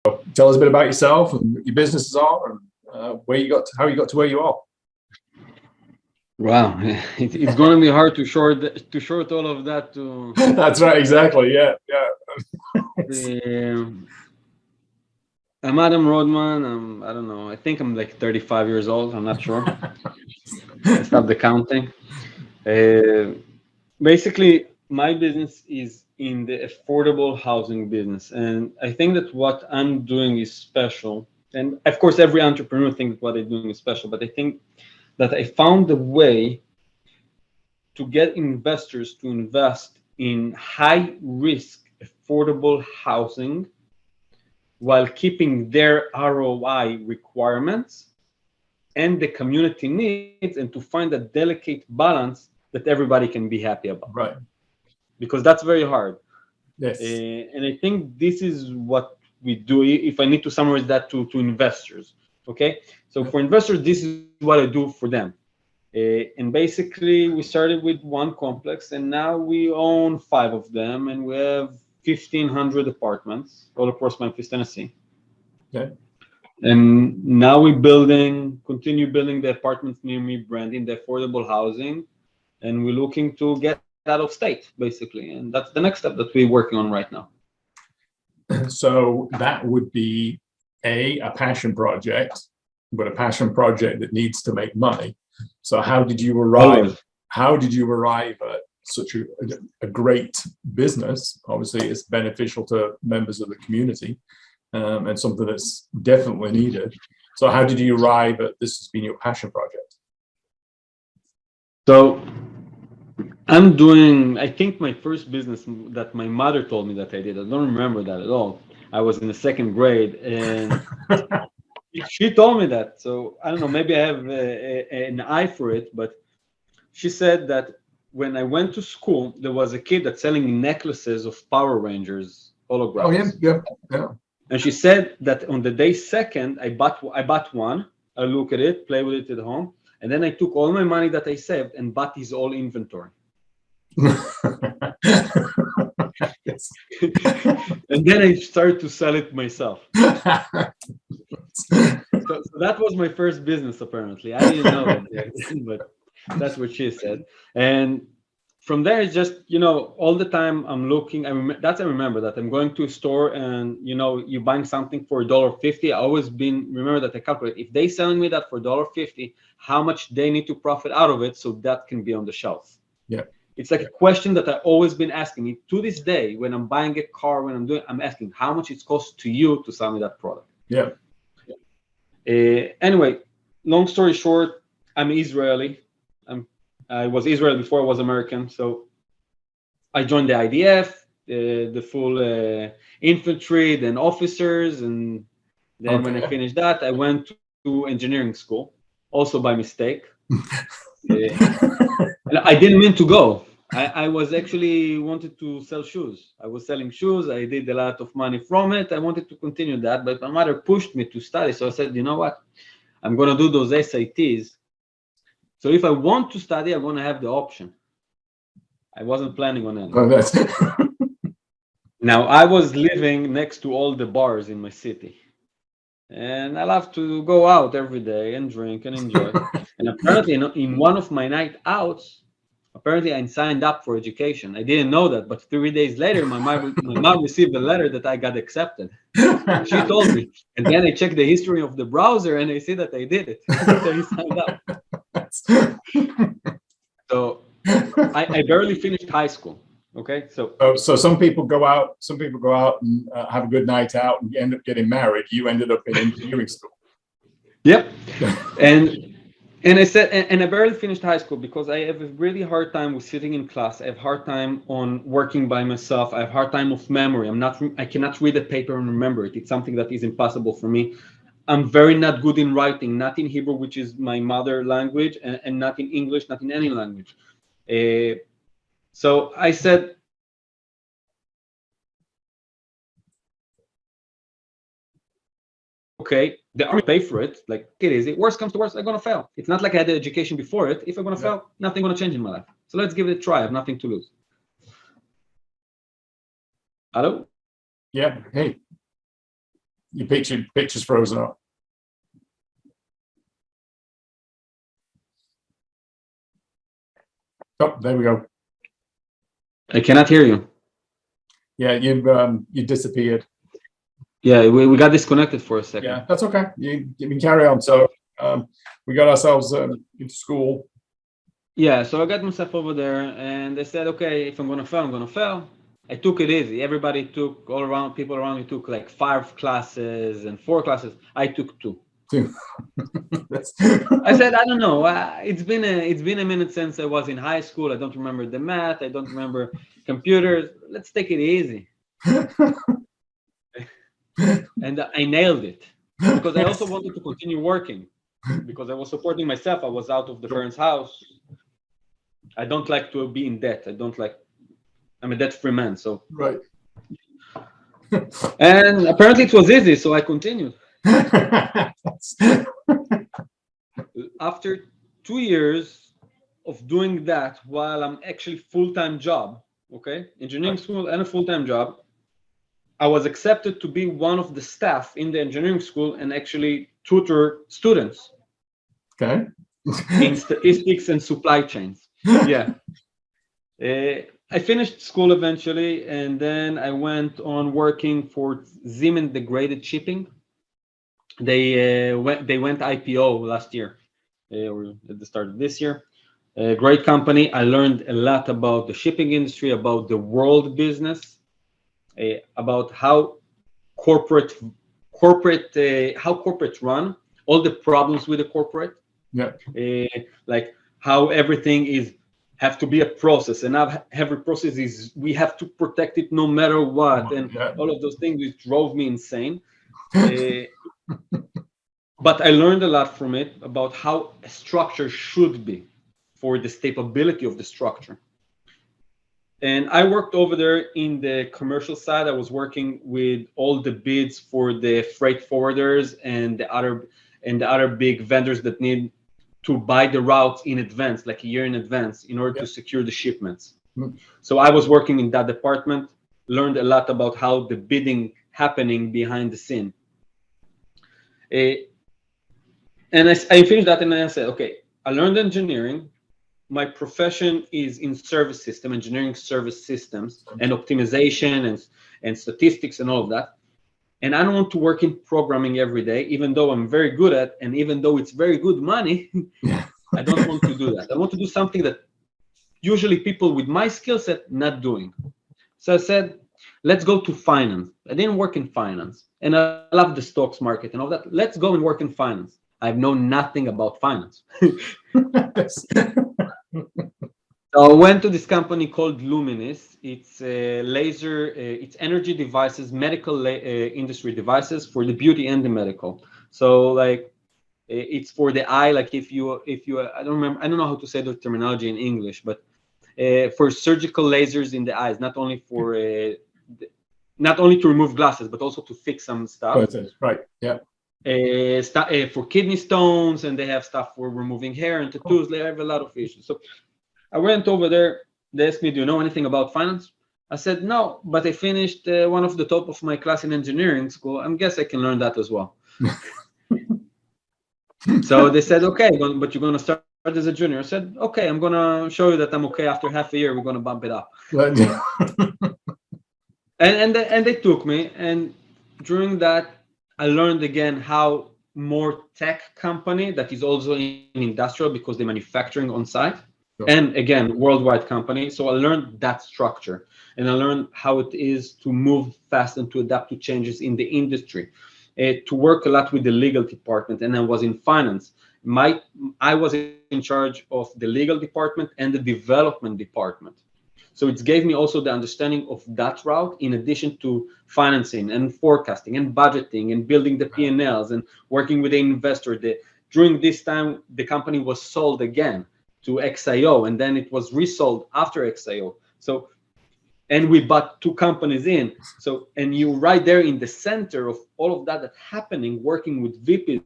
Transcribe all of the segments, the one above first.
Tell us a bit about yourself and what your businesses are, and where you got to, how you got to where you are. Wow, it's going to be hard to short all of that to. That's right, exactly. Yeah. I'm Adam Rudman. I don't know. I think I'm like 35 years old. I'm not sure. I stopped the counting. Basically, my business is in the affordable housing business, and I think that what I'm doing is special. And of course, every entrepreneur thinks what they're doing is special, but I think that I found a way to get investors to invest in high risk, affordable housing while keeping their ROI requirements and the community needs, and to find a delicate balance that everybody can be happy about. Right. Because that's very hard. Yes. And I think this is what we do. If I need to summarize that to investors, okay? So for investors, this is what I do for them. And basically, we started with one complex, and now we own 5 of them, and we have 1,500 apartments all across Memphis, Tennessee. Okay. And now we continue building the Apartments Near Me brand in the affordable housing, and we're looking to get out of state, basically. And that's the next step that we're working on right now. So that would be a passion project, but a passion project that needs to make money. So how did you arrive? How did you arrive at such a great business? Obviously, it's beneficial to members of the community, and something that's definitely needed. So how did you arrive at this as being your passion project? So I'm doing, I think my first business that my mother told me that I did, I don't remember that at all. I was in the 2nd grade, and she told me that. So I don't know, maybe I have an eye for it, but she said that when I went to school, there was a kid that's selling necklaces of Power Rangers holograms. Oh, yeah. And she said that on the day 2nd, I bought one. I look at it, play with it at home, and then I took all my money that I saved and bought his whole inventory. Yes. And then I started to sell it myself. So that was my first business, apparently. I didn't know that, but that's what she said. And from there, it's just, all the time I'm looking. I remember that I'm going to a store, and you're buying something for $1.50. I always remember that I calculate, if they selling me that for $1.50, how much they need to profit out of it so that can be on the shelf. Yeah. It's like a question that I've always been asking me to this day. When I'm buying a car, I'm asking how much it costs to you to sell me that product. Yeah. Anyway, long story short, I'm Israeli. I was Israeli before I was American. So I joined the IDF, the full infantry, then officers. And then when I finished that, I went to engineering school, also by mistake. And I didn't mean to go. I was actually wanted to sell shoes. I was selling shoes. I did a lot of money from it. I wanted to continue that, but my mother pushed me to study. So I said, you know what? I'm going to do those SATs. So if I want to study, I'm going to have the option. I wasn't planning on it. Now, I was living next to all the bars in my city. And I love to go out every day and drink and enjoy. And apparently, in one of my night outs, apparently I signed up for education. I didn't know that, but 3 days later, my mom received a letter that I got accepted. She told me. And then I checked the history of the browser, and I see that I did it. I signed up. So I barely finished high school. Okay, so some people go out and have a good night out and end up getting married. You ended up in engineering school. Yep. And I said, and I barely finished high school because I have a really hard time with sitting in class. I have hard time on working by myself. I have hard time of memory. I cannot read a paper and remember it. It's something that is impossible for me. I'm very not good in writing, not in Hebrew, which is my mother language, and not in English, not in any language. So I said, okay, the army pay for it. Like it is. Worst comes to worst, I'm gonna fail. It's not like I had the education before it. If I'm gonna fail, nothing gonna change in my life. So let's give it a try. I have nothing to lose. Hello? Yeah. Hey. Your picture's frozen up. Oh, there we go. I cannot hear you. Yeah, you disappeared. Yeah, we got disconnected for a second. Yeah, that's okay. You can carry on. So we got ourselves into school. Yeah, so I got myself over there, and they said, okay, if I'm gonna fail, I'm gonna fail. I took it easy. Everybody took, people around me took like 5 classes and 4 classes. I took 2. I said, I don't know. It's been a minute since I was in high school. I don't remember the math. I don't remember computers. Let's take it easy. And I nailed it because I also wanted to continue working because I was supporting myself. I was out of the parents' house. I don't like to be in debt. I'm a debt-free man. So right. And apparently it was easy, so I continued. After 2 years of doing that while I'm actually full-time job, okay, engineering school and a full-time job, I was accepted to be one of the staff in the engineering school and actually tutor students. Okay. In statistics and supply chains. Yeah. I finished school eventually, and then I went on working for Siemens Degraded Shipping. They went IPO last year, or at the start of this year. A great company. I learned a lot about the shipping industry, about the world business, about how corporate run, all the problems with the corporate. Yeah. Like how everything have to be a process, and now every process is we have to protect it no matter what, and all of those things which drove me insane. But I learned a lot from it about how a structure should be for the stability of the structure. And I worked over there in the commercial side. I was working with all the bids for the freight forwarders and the other big vendors that need to buy the routes in advance, like a year in advance, in order to secure the shipments. So I was working in that department, learned a lot about how the bidding happening behind the scene. And I finished that, and I said, okay, I learned engineering. My profession is in service system, engineering service systems, and optimization and statistics and all of that. And I don't want to work in programming every day, even though I'm very good at, and even though it's very good money, I don't want to do that. I want to do something that usually people with my skill set not doing. So I said, let's go to finance. I didn't work in finance, and I love the stocks market and all that. Let's go and work in finance. I've known nothing about finance. So I went to this company called Luminis. It's it's energy devices, medical industry devices for the beauty and the medical. So like it's for the eye. Like if you I don't know how to say the terminology in English, but for surgical lasers in the eyes, not only to remove glasses, but also to fix some stuff. Right. Yeah. For kidney stones, and they have stuff for removing hair and tattoos. They have a lot of issues. So I went over there. They asked me, do you know anything about finance? I said, no, but I finished one of the top of my class in engineering school. I guess I can learn that as well. So they said, okay, but you're going to start as a junior. I said, okay, I'm going to show you that I'm okay. After half a year, we're going to bump it up. and they took me. And during that, I learned again how more tech company that is also in industrial, because they're manufacturing on site. And again, worldwide company. So I learned that structure, and I learned how it is to move fast and to adapt to changes in the industry, to work a lot with the legal department. And I was in finance. I was in charge of the legal department and the development department. So it gave me also the understanding of that route, in addition to financing and forecasting and budgeting and building the P&Ls and working with the investor. During this time, the company was sold again to XIO, and then it was resold after XIO. So, and we bought 2 companies in. So, and you're right there in the center of all of that happening, working with VPs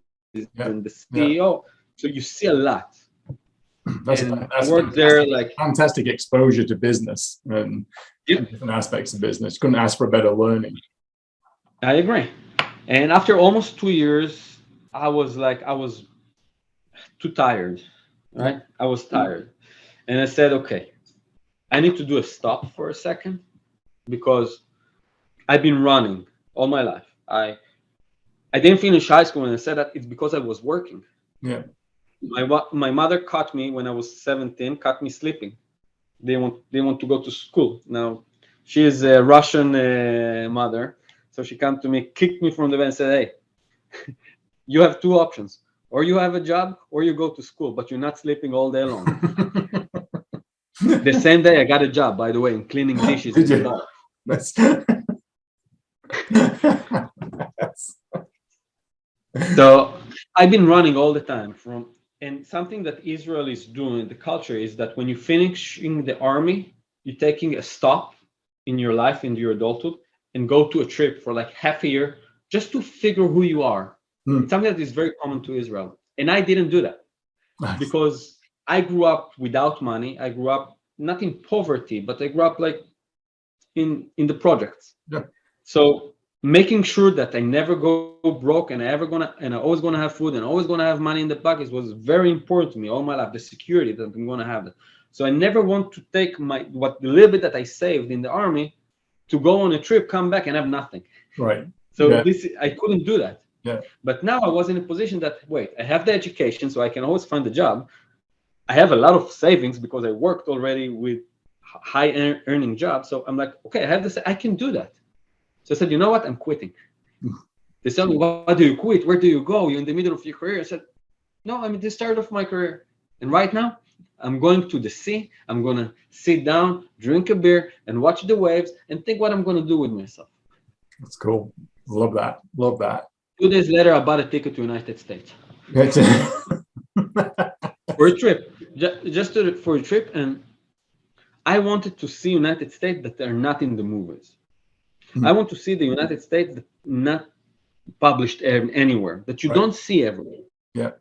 and the CEO. So you see a lot. That's worked there, like fantastic exposure to business and different aspects of business. Couldn't ask for better learning. I agree. And after almost 2 years, I was too tired, right? I was tired. And I said, okay, I need to do a stop for a second because I've been running all my life. I didn't finish high school, and I said that it's because I was working. Yeah. My mother caught me when I was 17, caught me sleeping. They want to go to school. Now, she is a Russian mother, so she came to me, kicked me from the bed, and said, "Hey, you have two options: or you have a job, or you go to school, but you're not sleeping all day long." The same day, I got a job, by the way, in cleaning dishes Did in the you? bar. That's, that's So I've been running all the time and something that Israel is doing, the culture is that when you're finishing the army, you're taking a stop in your life, in your adulthood, and go to a trip for like half a year just to figure who you are. It's something that is very common to Israel. And I didn't do that nice. because I grew up without money. I grew up not in poverty, but I grew up like in the projects. Yeah. So making sure that I never go broke and I always gonna have food and always gonna have money in the pockets was very important to me all my life. The security that I'm gonna have that. So I never want to take the little bit that I saved in the army to go on a trip, come back and have nothing. Right. So Yeah. I couldn't do that. Yeah. But now I was in a position that I have the education, so I can always find a job. I have a lot of savings because I worked already with high earning jobs. So I'm like, okay, I have this, I can do that. So I said, you know what? I'm quitting. They said, why do you quit? Where do you go? You're in the middle of your career. I said, no, I'm at the start of my career. And right now, I'm going to the sea. I'm going to sit down, drink a beer, and watch the waves and think what I'm going to do with myself. That's cool. Love that. Love that. 2 days later, I bought a ticket to the United States. That's For a trip. For a trip. And I wanted to see United States that are not in the movies. I want to see the United States that not published anywhere, that you don't see everywhere. Yeah.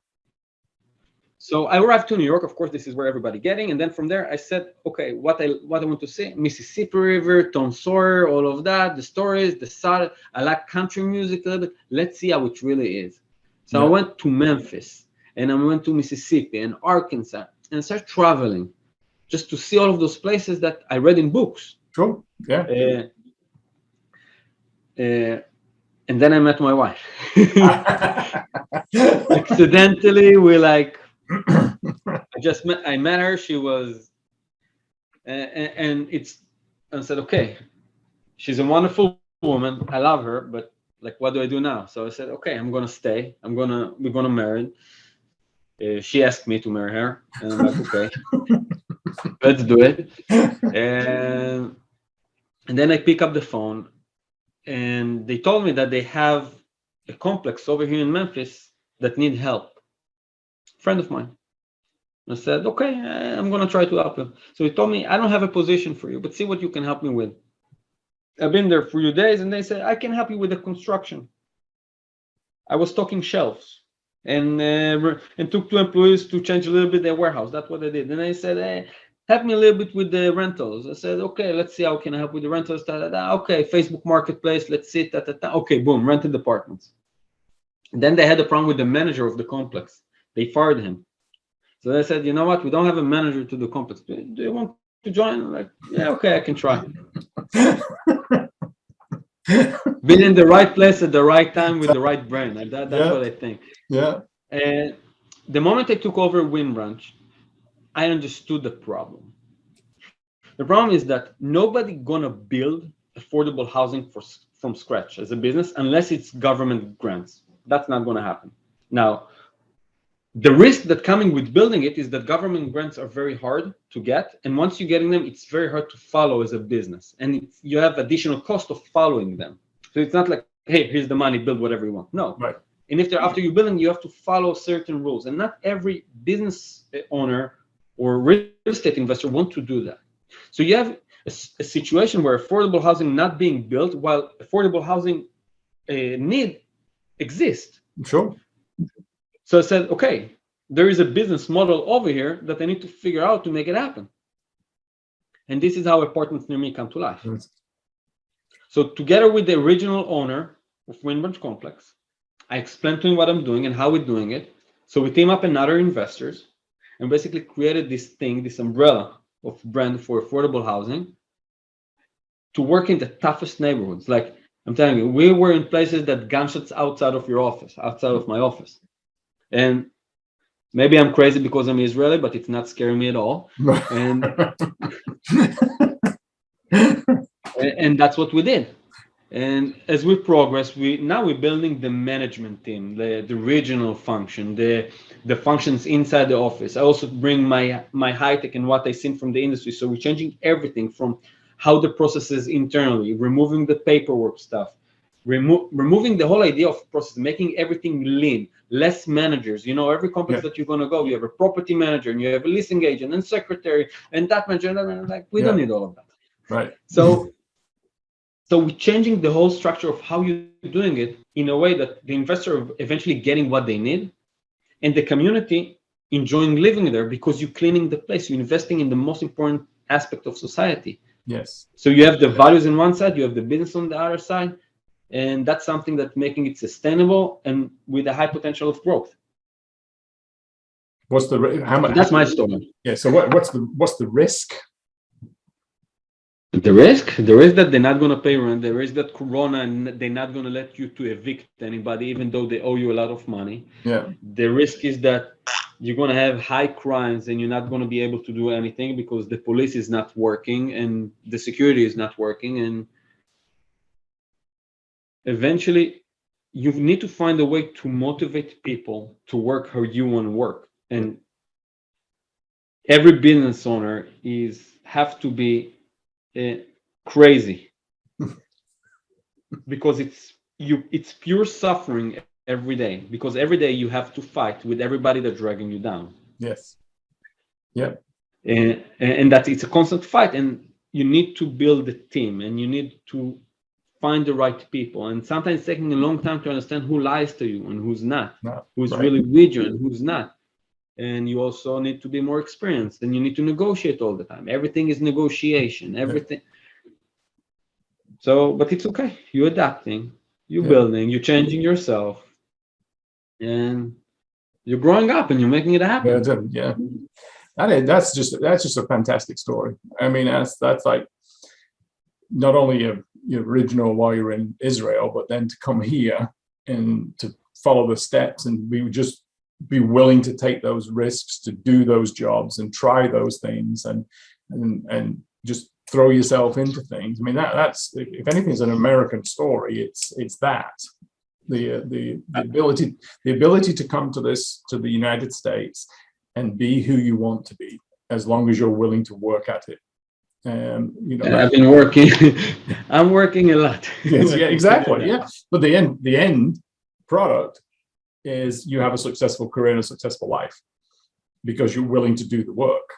So I arrived to New York. Of course, this is where everybody getting. And then from there, I said, okay, what I want to see, Mississippi River, Tom Sawyer, all of that, the stories, the South. I like country music a little bit. Let's see how it really is. So I went to Memphis and I went to Mississippi and Arkansas and started traveling just to see all of those places that I read in books. Sure. Yeah. And then I met my wife. Accidentally, I met her. She was, and I said, okay, she's a wonderful woman. I love her, but like, what do I do now? So I said, okay, I'm gonna stay. We're gonna marry. She asked me to marry her, and I'm like, okay, let's do it. And then I pick up the phone. And they told me that they have a complex over here in Memphis that need help. Friend of mine. I said, okay, I'm going to try to help him. So he told me, I don't have a position for you, but see what you can help me with. I've been there for a few days, and they said, I can help you with the construction. I was stocking shelves and took 2 employees to change a little bit their warehouse. That's what I did. And I said, hey, help me a little bit with the rentals. I said, okay, let's see how can I help with the rentals. Okay, Facebook Marketplace, let's see. Okay, boom, rented apartments. And then they had a problem with the manager of the complex. They fired him. So they said, you know what? We don't have a manager to the complex. Do you want to join? I'm like, yeah, okay, I can try. Been in the right place at the right time with the right brain. That's what I think. Yeah. And the moment I took over Wind Branch, I understood the problem. The problem is that nobody gonna build affordable housing from scratch as a business unless it's government grants. That's not gonna happen. Now, the risk that coming with building it is that government grants are very hard to get, and once you're getting them, it's very hard to follow as a business, and you have additional cost of following them. So it's not like, hey, here's the money, build whatever you want. No. Right. And if they're after you building, you have to follow certain rules, and not every business owner or real estate investor want to do that. So you have a situation where affordable housing not being built while affordable housing need exists. Sure. So I said, okay, there is a business model over here that I need to figure out to make it happen. And this is how Apartments Near Me come to life. So together with the original owner, of Windbridge Complex. I explained to him what I'm doing and how we're doing it. So we team up and other investors and basically created this thing, this umbrella of brand for affordable housing to work in the toughest neighborhoods. Like I'm telling you, we were in places that gunshots outside of your office, outside of my office. And maybe I'm crazy because I'm Israeli, but it's not scaring me at all. And and that's what we did. And as we progress, we're building the management team, the regional function, the functions inside the office. I also bring my high tech and what I seen from the industry. So we're changing everything from how the process is internally, removing the paperwork stuff, removing the whole idea of process, making everything lean, less managers. You know, every complex that you're gonna go, you have a property manager and you have a leasing agent and secretary and that manager. And like we don't need all of that. Right. So we're changing the whole structure of how you're doing it in a way that the investor are eventually getting what they need and the community enjoying living there because you're cleaning the place, you're investing in the most important aspect of society. Yes. So you have the values on one side, you have the business on the other side, and that's something that's making it sustainable and with a high potential of growth. What's the how much? That's my story. Yeah. So what's the risk? The risk that they're not going to pay rent. The risk that Corona and they're not going to let you to evict anybody, even though they owe you a lot of money. Yeah. The risk is that you're going to have high crimes and you're not going to be able to do anything because the police is not working and the security is not working. And eventually, you need to find a way to motivate people to work how you want to work. And every business owner have to be crazy because it's pure suffering every day because every day you have to fight with everybody that's dragging you down. Yes. Yeah. And that it's a constant fight and you need to build a team and you need to find the right people and sometimes it's taking a long time to understand who lies to you and who's not, who's really with you and who's not. And you also need to be more experienced and you need to negotiate all the time. Everything is negotiation, everything. So, but it's okay. You're adapting, you're building, you're changing yourself and you're growing up and you're making it happen. Yeah. That's just a fantastic story. I mean, that's like not only your original while you're in Israel, but then to come here and to follow the steps and be willing to take those risks, to do those jobs and try those things and just throw yourself into things. I mean, that's if anything's an American story, it's that the ability to come to the United States and be who you want to be, as long as you're willing to work at it. I've been working. I'm working a lot. Yes, yeah, exactly. Yeah, but the end product is you have a successful career and a successful life because you're willing to do the work.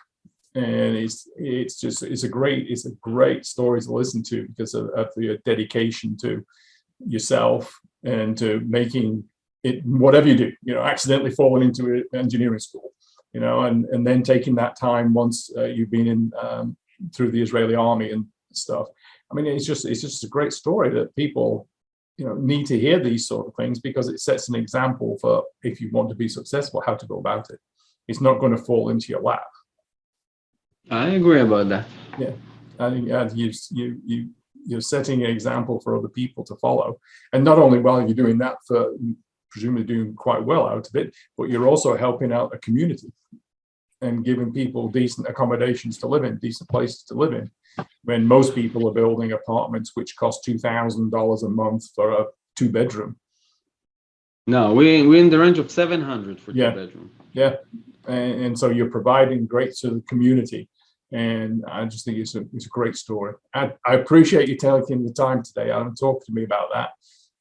And it's a great story to listen to because of your dedication to yourself and to making it whatever you do, accidentally falling into engineering school, and then taking that time once you've been in through the Israeli army and stuff. I mean, it's just a great story that people need to hear these sort of things because it sets an example for if you want to be successful, how to go about it. It's not going to fall into your lap. I agree about that. Yeah, I think you're setting an example for other people to follow, and not only while you're doing that, for presumably doing quite well out of it, but you're also helping out a community and giving people decent accommodations to live in, decent places to live in. When most people are building apartments which cost $2,000 a month for a 2-bedroom. No, we're in the range of 700 for 2-bedroom. Yeah, and so you're providing great to the community, and I just think it's a great story. I appreciate you taking the time today, Adam, talk to me about that,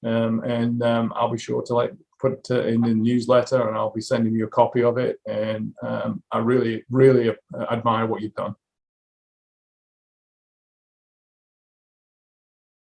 and I'll be sure to put it in the newsletter, and I'll be sending you a copy of it. And I really, really admire what you've done.